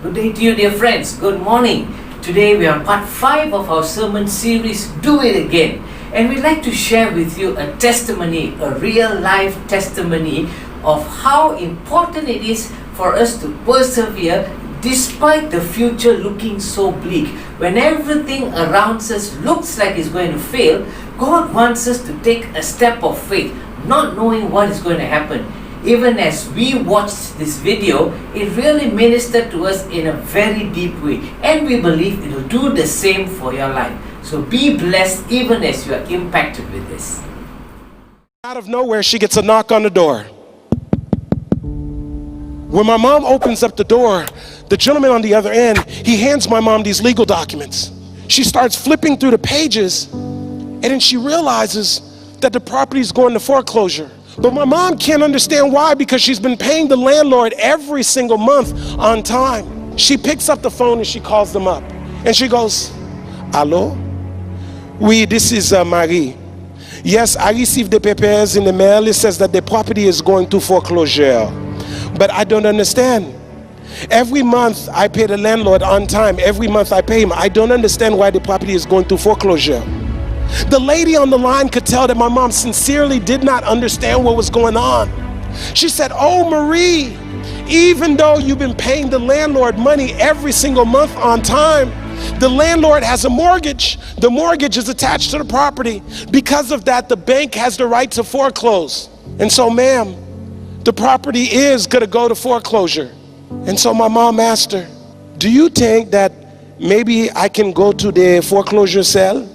Good day to you, dear friends. Good morning. Today we are on part 5 of our sermon series, Do It Again. And we'd like to share with you a testimony, a real life testimony of how important it is for us to persevere despite the future looking so bleak. When everything around us looks like it's going to fail, God wants us to take a step of faith, not knowing what is going to happen. Even as we watched this video, it really ministered to us in a very deep way, and we believe it will do the same for your life. So be blessed even as you are impacted with this. Out of nowhere, she gets a knock on the door. When my mom opens up the door, the gentleman on the other end, he hands my mom these legal documents. She starts flipping through the pages, and then she realizes that the property is going to foreclosure. But my mom can't understand why, because she's been paying the landlord every single month on time. She picks up the phone and she calls them up. And she goes, "Hello? Oui, this is Marie. Yes, I received the papers in the mail. It says that the property is going to foreclosure. But I don't understand. Every month I pay the landlord on time. Every month I pay him. I don't understand why the property is going to foreclosure." The lady on the line could tell that my mom sincerely did not understand what was going on. She said, "Oh, Marie, even though you've been paying the landlord money every single month on time, the landlord has a mortgage. The mortgage is attached to the property. Because of that, the bank has the right to foreclose. And so, ma'am, the property is going to go to foreclosure." And so my mom asked her, "Do you think that maybe I can go to the foreclosure sale?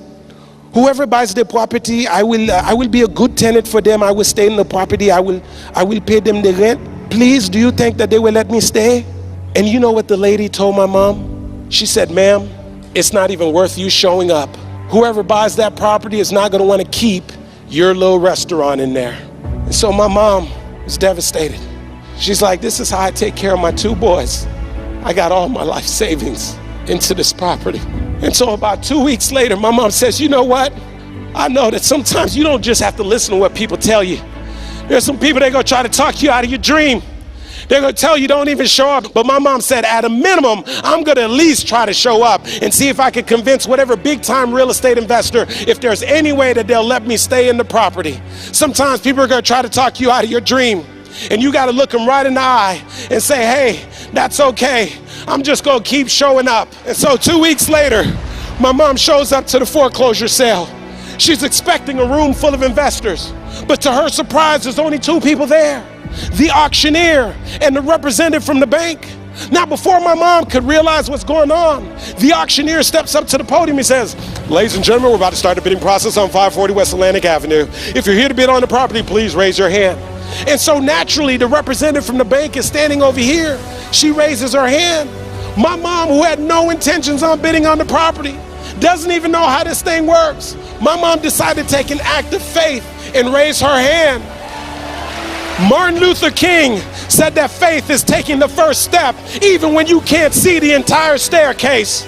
Whoever buys the property, I will be a good tenant for them. I will stay in the property. I will pay them the rent. Please, do you think that they will let me stay?" And you know what the lady told my mom? She said, "Ma'am, it's not even worth you showing up. Whoever buys that property is not going to want to keep your little restaurant in there." And so my mom was devastated. She's like, "This is how I take care of my 2 boys. I got all my life savings into this property." And so about 2 weeks later, my mom says, "You know what? I know that sometimes you don't just have to listen to what people tell you. There's some people that are going to try to talk you out of your dream. They're going to tell you don't even show up." But my mom said, "At a minimum, I'm going to at least try to show up and see if I can convince whatever big-time real estate investor if there's any way that they'll let me stay in the property." Sometimes people are going to try to talk you out of your dream, and you got to look them right in the eye and say, "Hey, that's okay. I'm just going to keep showing up." And so 2 weeks later, my mom shows up to the foreclosure sale. She's expecting a room full of investors, but to her surprise, there's only 2 people there: the auctioneer and the representative from the bank. Now, before my mom could realize what's going on, the auctioneer steps up to the podium and says, "Ladies and gentlemen, we're about to start the bidding process on 540 West Atlantic Avenue. If you're here to bid on the property, please raise your hand." And so naturally, the representative from the bank is standing over here. She raises her hand. My mom, who had no intentions on bidding on the property, doesn't even know how this thing works. My mom decided to take an act of faith and raise her hand. Martin Luther King said that faith is taking the first step, even when you can't see the entire staircase.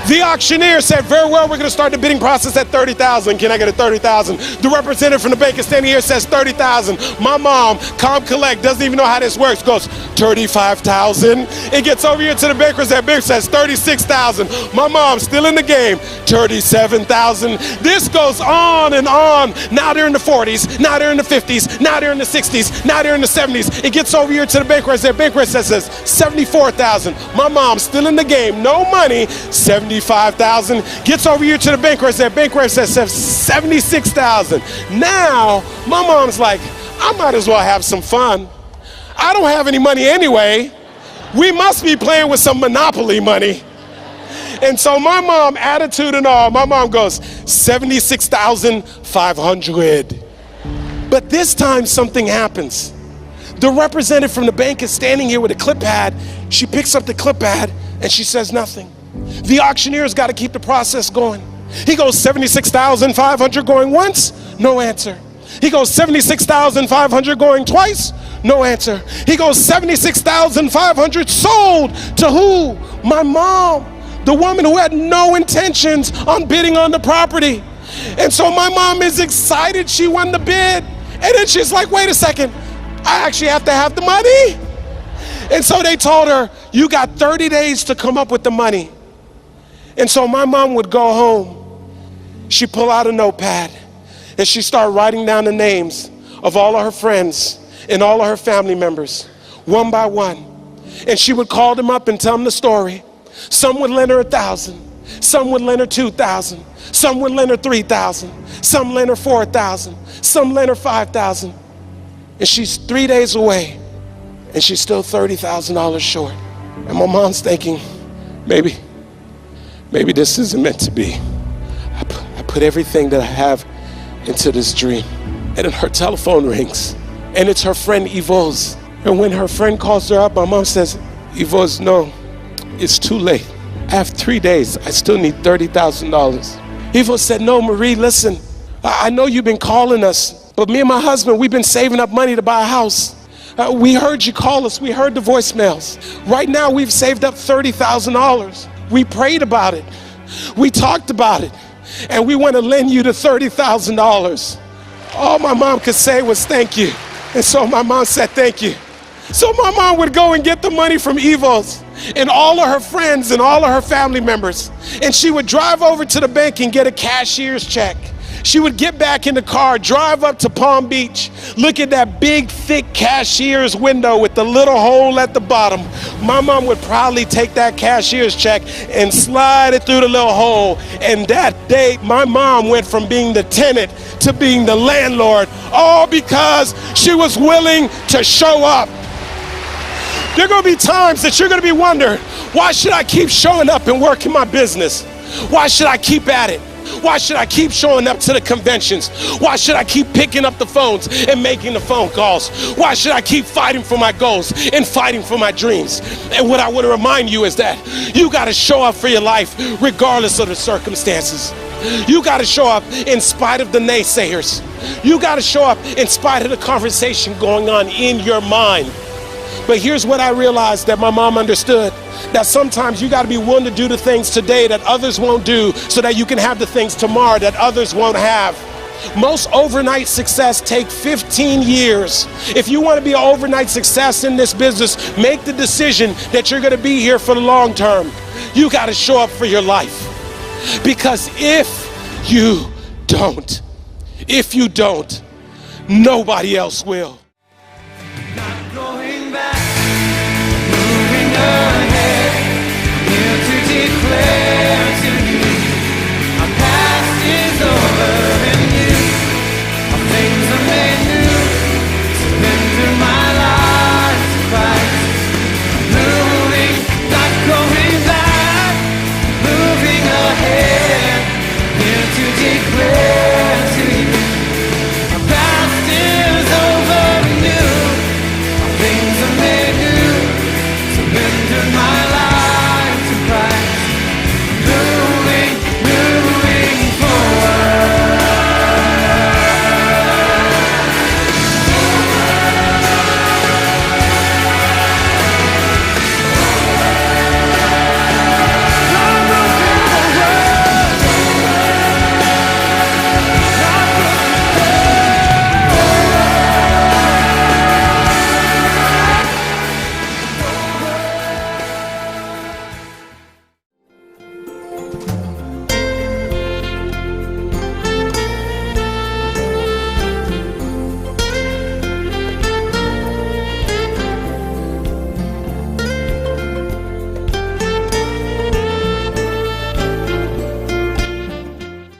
The auctioneer said, "Very well, we're going to start the bidding process at 30,000. Can I get a 30,000? The representative from the bank is standing here, says 30,000. My mom, calm, collect, doesn't even know how this works, goes 35,000. It gets over here to the bankers at bank, says 36,000. My mom's still in the game, 37,000. This goes on and on. Now they're in the 40s, now they're in the 50s, now they're in the 60s, now they're in the 70s. It gets over here to the bankers at bank says 74,000. My mom's still in the game, no money, 75,000. Gets over here to the bank rate, that bank rate says 76,000. Now, my mom's like, I might as well have some fun. I don't have any money anyway. We must be playing with some Monopoly money. And so my mom, attitude and all, my mom goes, 76,500. But this time something happens. The representative from the bank is standing here with a clip pad. She picks up the clip pad and she says nothing. The auctioneer's got to keep the process going. He goes 76,500 going once, no answer. He goes 76,500 going twice, no answer. He goes 76,500 sold to who? My mom, the woman who had no intentions on bidding on the property. And so my mom is excited she won the bid. And then she's like, wait a second, I actually have to have the money. And so they told her, You got 30 days to come up with the money. And so my mom would go home. She'd pull out a notepad and she'd start writing down the names of all of her friends and all of her family members, one by one. And she would call them up and tell them the story. Some would lend her 1,000. Some would lend her 2,000. Some would lend her 3,000. Some lend her 4,000. Some lend her 5,000. And she's 3 days away and she's still $30,000 short. And my mom's thinking, maybe this isn't meant to be. I put everything that I have into this dream. And then her telephone rings and it's her friend Yvonne's. And when her friend calls her up, my mom says, Yvonne's, no, it's too late. I have 3 days, I still need $30,000. Yvonne said, no, Marie, listen, I know you've been calling us, but me and my husband, we've been saving up money to buy a house. We heard you call us, we heard the voicemails. Right now we've saved up $30,000. We prayed about it, we talked about it, and we want to lend you the $30,000. All my mom could say was thank you. And so my mom said thank you. So my mom would go and get the money from Evo's and all of her friends and all of her family members. And she would drive over to the bank and get a cashier's check. She would get back in the car, drive up to Palm Beach, look at that big, thick cashier's window with the little hole at the bottom. My mom would probably take that cashier's check and slide it through the little hole. And that day, my mom went from being the tenant to being the landlord, all because she was willing to show up. There are going to be times that you're going to be wondering, why should I keep showing up and working my business? Why should I keep at it? Why should I keep showing up to the conventions? Why should I keep picking up the phones and making the phone calls? Why should I keep fighting for my goals and fighting for my dreams? And what I want to remind you is that you got to show up for your life regardless of the circumstances. You got to show up in spite of the naysayers. You got to show up in spite of the conversation going on in your mind. But here's what I realized that my mom understood, that sometimes you got to be willing to do the things today that others won't do so that you can have the things tomorrow that others won't have. Most overnight success take 15 years. If you want to be an overnight success in this business, make the decision that you're going to be here for the long term. You got to show up for your life. Because if you don't, nobody else will.